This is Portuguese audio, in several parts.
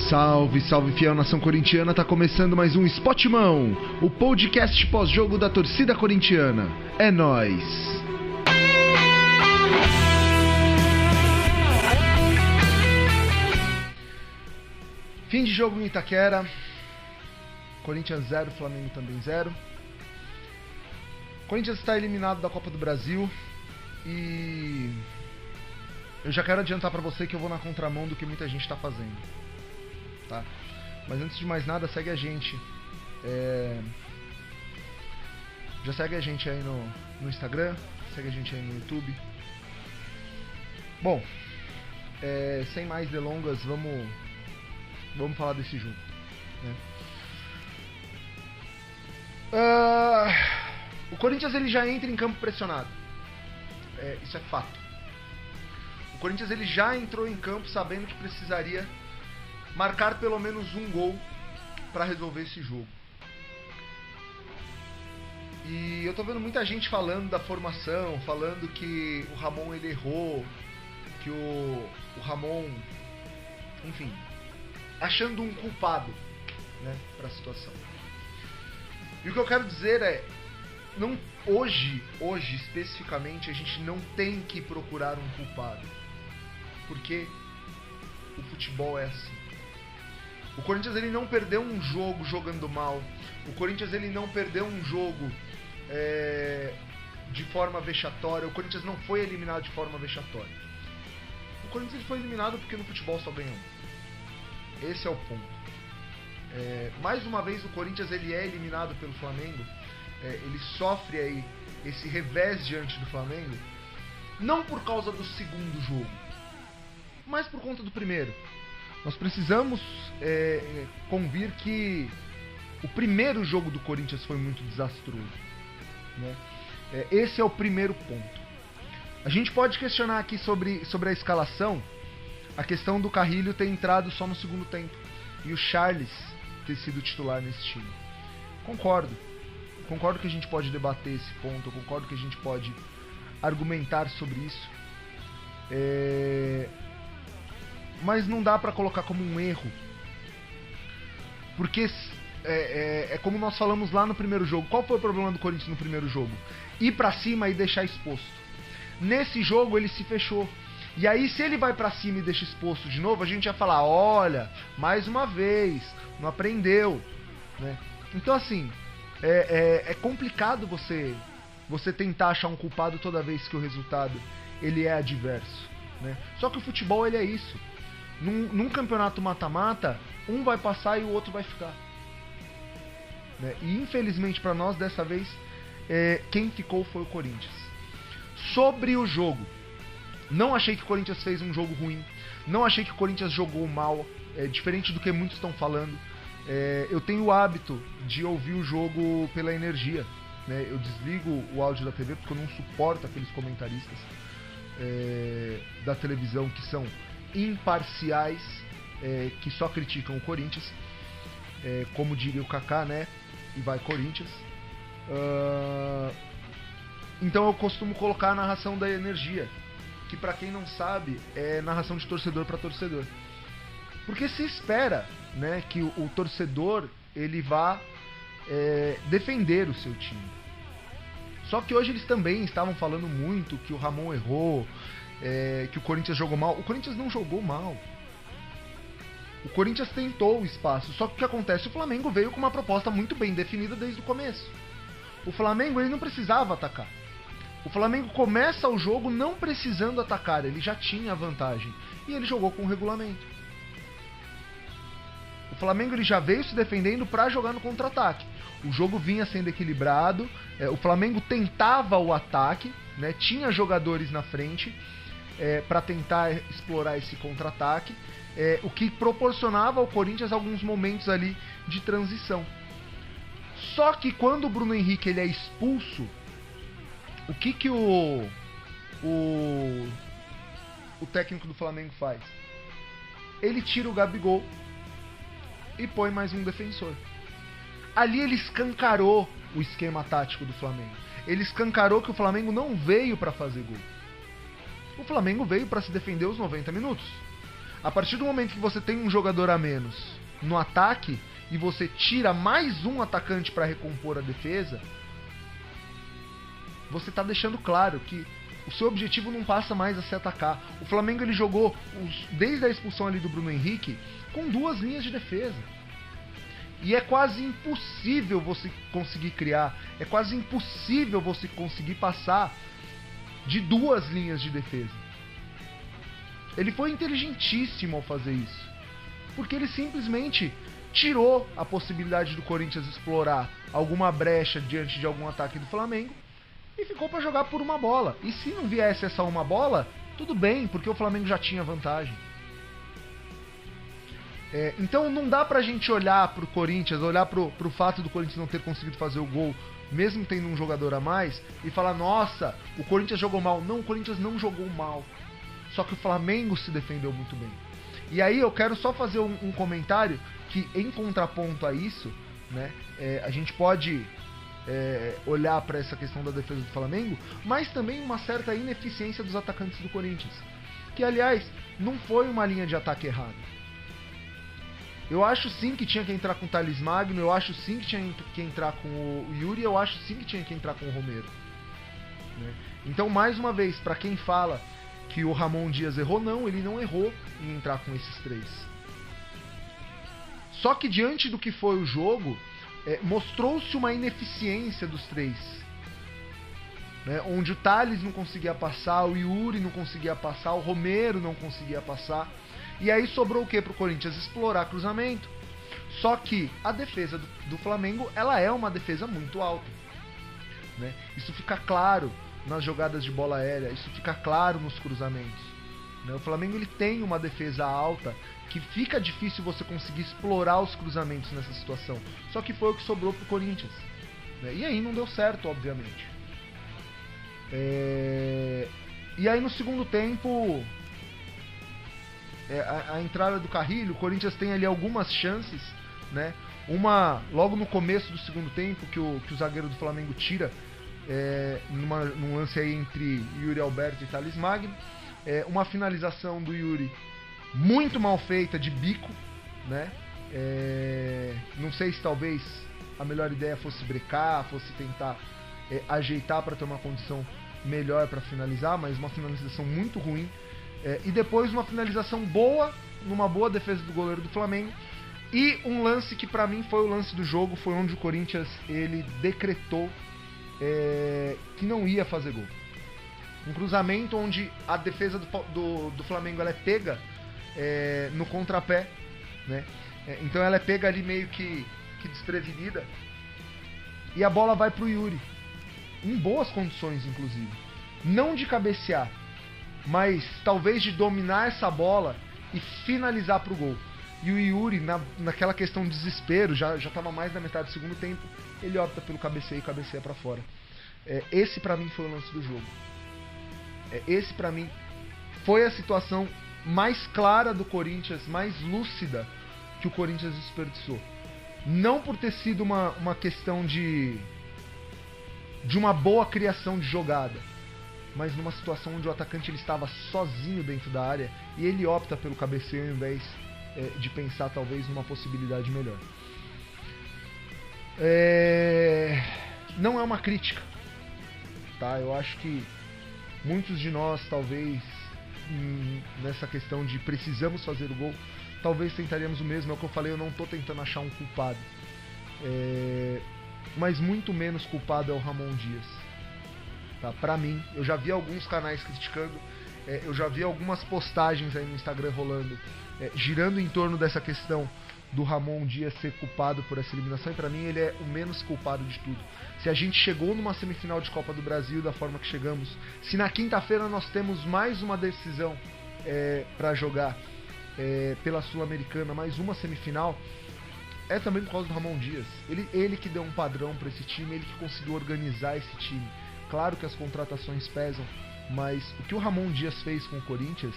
Salve, salve fiel nação corintiana, tá começando mais um Spotmão, o podcast pós-jogo da torcida corintiana. É nóis! Fim de jogo em Itaquera, Corinthians 0, Flamengo também 0. Corinthians está eliminado da Copa do Brasil e eu já quero adiantar pra você que eu vou na contramão do que muita gente tá fazendo, tá? Mas antes de mais nada, segue a gente. Já segue a gente aí no Instagram, segue a gente aí no YouTube. Bom, sem mais delongas, vamos falar desse jogo, né? O Corinthians ele já entra em campo pressionado. Isso é fato. O Corinthians ele já entrou em campo sabendo que precisaria marcar pelo menos um gol para resolver esse jogo. E eu tô vendo muita gente falando da formação, falando que o Ramon ele errou, que o Ramon, enfim, achando um culpado, né, para a situação. E o que eu quero dizer é, hoje especificamente, a gente não tem que procurar um culpado, porque o futebol é assim. O Corinthians ele não perdeu um jogo jogando mal. O Corinthians ele não perdeu um jogo de forma vexatória. O Corinthians não foi eliminado de forma vexatória. O Corinthians ele foi eliminado porque no futebol só ganhou. Esse é o ponto. Mais uma vez o Corinthians ele é eliminado pelo Flamengo. Ele sofre aí esse revés diante do Flamengo, não por causa do segundo jogo, mas por conta do primeiro. Nós precisamos convir que o primeiro jogo do Corinthians foi muito desastroso, né? Esse é o primeiro ponto. A gente pode questionar aqui sobre a escalação, a questão do Carrilho ter entrado só no segundo tempo e o Charles ter sido titular nesse time. Concordo que a gente pode debater esse ponto, eu concordo que a gente pode argumentar sobre isso. Mas não dá pra colocar como um erro, porque é como nós falamos lá no primeiro jogo. Qual foi o problema do Corinthians no primeiro jogo? Ir pra cima e deixar exposto. Nesse jogo ele se fechou. E aí se ele vai pra cima e deixa exposto de novo, a gente ia falar, olha, mais uma vez, não aprendeu, né? Então assim, é complicado você tentar achar um culpado toda vez que o resultado ele é adverso, né? Só que o futebol ele é isso. Num campeonato mata-mata, um vai passar e o outro vai ficar, né? E infelizmente para nós, dessa vez, quem ficou foi o Corinthians. Sobre o jogo, não achei que o Corinthians fez um jogo ruim, não achei que o Corinthians jogou mal, diferente do que muitos estão falando. Eu tenho o hábito de ouvir o jogo pela energia, né? Eu desligo o áudio da TV porque eu não suporto aqueles comentaristas da televisão que são imparciais, que só criticam o Corinthians, como diria o Kaká, né? E vai Corinthians. Então eu costumo colocar a narração da energia, que pra quem não sabe é narração de torcedor para torcedor, porque se espera, né, que o torcedor ele vá defender o seu time. Só que hoje eles também estavam falando muito que o Ramon errou, que o Corinthians jogou mal. O Corinthians não jogou mal. O Corinthians tentou o espaço. Só que o que acontece? O Flamengo veio com uma proposta muito bem definida desde o começo. O Flamengo ele não precisava atacar. O Flamengo começa o jogo não precisando atacar. Ele já tinha a vantagem. E ele jogou com o regulamento. O Flamengo ele já veio se defendendo para jogar no contra-ataque. O jogo vinha sendo equilibrado. O Flamengo tentava o ataque, né? Tinha jogadores na frente para tentar explorar esse contra-ataque, o que proporcionava ao Corinthians alguns momentos ali de transição. Só que quando o Bruno Henrique ele é expulso, o que o técnico do Flamengo faz? Ele tira o Gabigol e põe mais um defensor. Ali ele escancarou o esquema tático do Flamengo. Ele escancarou que o Flamengo não veio para fazer gol. O Flamengo veio para se defender os 90 minutos. A partir do momento que você tem um jogador a menos no ataque e você tira mais um atacante para recompor a defesa, você tá deixando claro que o seu objetivo não passa mais a se atacar. O Flamengo ele jogou desde a expulsão ali do Bruno Henrique com 2 linhas de defesa. E é quase impossível você conseguir criar, é quase impossível você conseguir passar de 2 linhas de defesa. Ele foi inteligentíssimo ao fazer isso, porque ele simplesmente tirou a possibilidade do Corinthians explorar alguma brecha diante de algum ataque do Flamengo e ficou para jogar por uma bola. E se não viesse essa uma bola, tudo bem, porque o Flamengo já tinha vantagem. Então não dá pra gente olhar pro Corinthians, olhar pro fato do Corinthians não ter conseguido fazer o gol, mesmo tendo um jogador a mais, e falar, nossa, o Corinthians jogou mal. Não, o Corinthians não jogou mal. Só que o Flamengo se defendeu muito bem. E aí eu quero só fazer um comentário que, em contraponto a isso, né, a gente pode olhar para essa questão da defesa do Flamengo, mas também uma certa ineficiência dos atacantes do Corinthians. Que, aliás, não foi uma linha de ataque errada. Eu acho sim que tinha que entrar com o Thales Magno, eu acho sim que tinha que entrar com o Yuri, eu acho sim que tinha que entrar com o Romero. Né? Então, mais uma vez, para quem fala que o Ramon Dias errou, não, ele não errou em entrar com esses 3. Só que diante do que foi o jogo, mostrou-se uma ineficiência dos 3. Né? Onde o Thales não conseguia passar, o Yuri não conseguia passar, o Romero não conseguia passar. E aí sobrou o que pro Corinthians? Explorar cruzamento. Só que a defesa do Flamengo, ela é uma defesa muito alta. Né? Isso fica claro nas jogadas de bola aérea, isso fica claro nos cruzamentos. Né? O Flamengo ele tem uma defesa alta que fica difícil você conseguir explorar os cruzamentos nessa situação. Só que foi o que sobrou pro Corinthians. Né? E aí não deu certo, obviamente. E aí no segundo tempo, a entrada do Carrilho, o Corinthians tem ali algumas chances, né? Uma logo no começo do segundo tempo que o zagueiro do Flamengo tira, num lance aí entre Yuri Alberto e Thales Magno, uma finalização do Yuri muito mal feita, de bico, né? Não sei se talvez a melhor ideia fosse brecar, fosse tentar ajeitar para ter uma condição melhor para finalizar, mas uma finalização muito ruim. E depois uma finalização boa, numa boa defesa do goleiro do Flamengo. E um lance que pra mim foi o lance do jogo, foi onde o Corinthians ele decretou que não ia fazer gol. Um cruzamento onde a defesa do Flamengo ela é pega no contrapé, né? Então ela é pega ali meio que desprevenida. E a bola vai pro Yuri, em boas condições inclusive. Não de cabecear, mas talvez de dominar essa bola e finalizar pro gol. E o Yuri, naquela questão de desespero, já estava mais da metade do segundo tempo, ele opta pelo cabeceio e cabeceia para fora. Esse para mim foi o lance do jogo. Esse para mim foi a situação mais clara do Corinthians, mais lúcida que o Corinthians desperdiçou. Não por ter sido uma questão de uma boa criação de jogada, mas numa situação onde o atacante ele estava sozinho dentro da área e ele opta pelo cabeceio ao invés de pensar talvez numa possibilidade melhor. Não é uma crítica, tá? Eu acho que muitos de nós talvez nessa questão de precisamos fazer o gol, talvez tentaríamos o mesmo. É o que eu falei, eu não estou tentando achar um culpado, mas muito menos culpado é o Ramon Dias. Tá? Pra mim, eu já vi alguns canais criticando, eu já vi algumas postagens aí no Instagram rolando, girando em torno dessa questão do Ramon Dias ser culpado por essa eliminação, e pra mim ele é o menos culpado de tudo. Se a gente chegou numa semifinal de Copa do Brasil da forma que chegamos, se na quinta-feira nós temos mais uma decisão pra jogar pela Sul-Americana, mais uma semifinal, é também por causa do Ramon Dias. Ele que deu um padrão pra esse time, ele que conseguiu organizar esse time. Claro que as contratações pesam, mas o que o Ramon Dias fez com o Corinthians,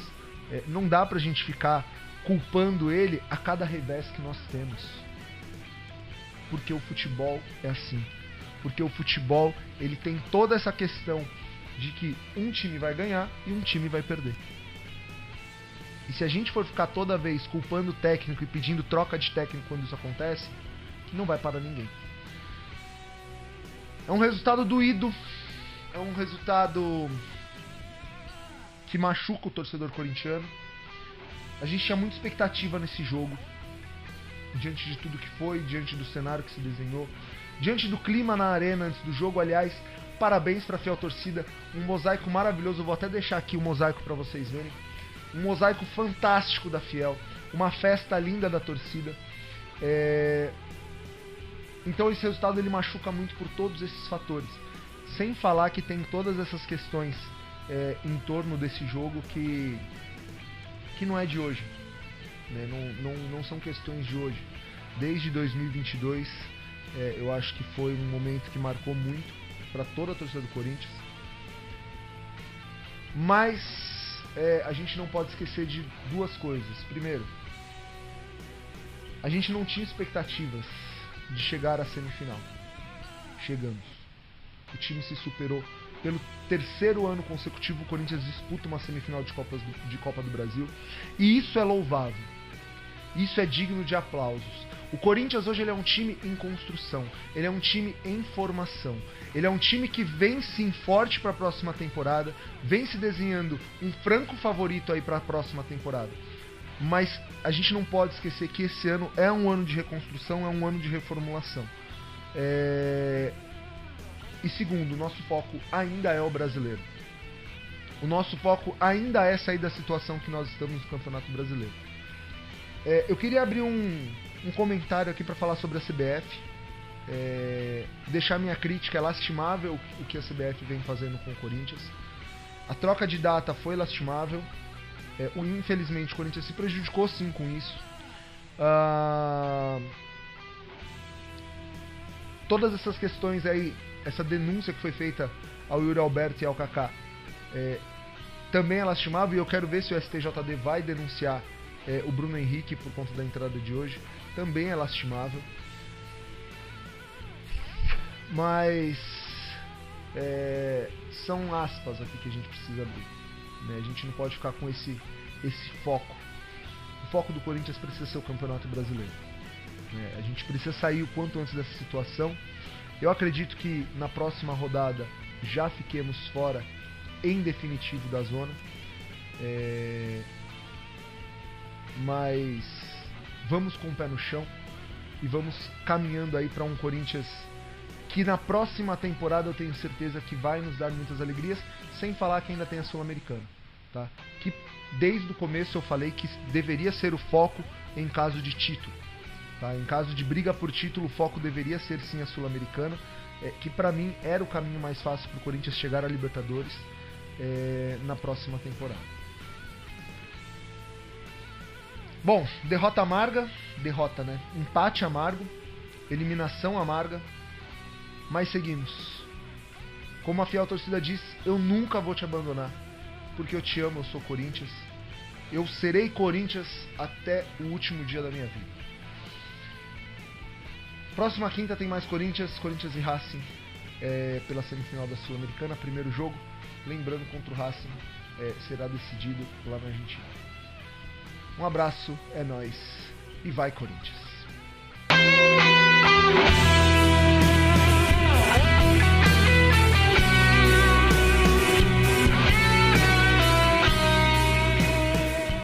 não dá pra gente ficar culpando ele a cada revés que nós temos. Porque o futebol é assim. Porque o futebol ele tem toda essa questão de que um time vai ganhar e um time vai perder. E se a gente for ficar toda vez culpando o técnico e pedindo troca de técnico quando isso acontece, não vai para ninguém. É um resultado doído, é um resultado que machuca o torcedor corintiano. A gente tinha muita expectativa nesse jogo, diante de tudo que foi, diante do cenário que se desenhou, diante do clima na arena antes do jogo. Aliás, parabéns para a fiel torcida, um mosaico maravilhoso. Eu vou até deixar aqui o mosaico para vocês verem. Um mosaico fantástico da Fiel, uma festa linda da torcida. Então esse resultado ele machuca muito por todos esses fatores. Sem falar que tem todas essas questões em torno desse jogo que não é de hoje, né? Não são questões de hoje. Desde 2022, eu acho que foi um momento que marcou muito para toda a torcida do Corinthians. Mas a gente não pode esquecer de duas coisas. Primeiro, a gente não tinha expectativas de chegar à semifinal. Chegamos. O time se superou. Pelo terceiro ano consecutivo, o Corinthians disputa uma semifinal de Copa do Brasil. E isso é louvável. Isso é digno de aplausos. O Corinthians hoje ele é um time em construção. Ele é um time em formação. Ele é um time que vem sim forte para a próxima temporada. Vem se desenhando um franco favorito aí para a próxima temporada. Mas a gente não pode esquecer que esse ano é um ano de reconstrução, é um ano de reformulação. E segundo, o nosso foco ainda é o brasileiro. O nosso foco ainda é sair da situação que nós estamos no Campeonato Brasileiro. Eu queria abrir um comentário aqui para falar sobre a CBF. Deixar minha crítica. É lastimável o que a CBF vem fazendo com o Corinthians. A troca de data foi lastimável. Infelizmente o Corinthians se prejudicou sim com isso. Todas essas questões aí, essa denúncia que foi feita ao Yuri Alberto e ao Kaká, também é lastimável. E eu quero ver se o STJD vai denunciar o Bruno Henrique por conta da entrada de hoje. Também é lastimável. Mas são aspas aqui que a gente precisa abrir, né? A gente não pode ficar com esse foco. O foco do Corinthians precisa ser o Campeonato Brasileiro, né? A gente precisa sair o quanto antes dessa situação. Eu acredito que na próxima rodada já fiquemos fora em definitivo da zona. Mas vamos com o pé no chão e vamos caminhando aí para um Corinthians que na próxima temporada eu tenho certeza que vai nos dar muitas alegrias, sem falar que ainda tem a Sul-Americana, tá? Que desde o começo eu falei que deveria ser o foco em caso de título, tá? Em caso de briga por título, o foco deveria ser sim a Sul-Americana, que pra mim era o caminho mais fácil pro Corinthians chegar à Libertadores na próxima temporada. Bom, derrota amarga, né? Empate amargo, eliminação amarga, mas seguimos. Como a fiel torcida diz, eu nunca vou te abandonar, porque eu te amo, eu sou Corinthians. Eu serei Corinthians até o último dia da minha vida. Próxima quinta tem mais Corinthians e Racing pela semifinal da Sul-Americana, primeiro jogo. Lembrando, contra o Racing será decidido lá na Argentina. Um abraço, é nóis e vai Corinthians!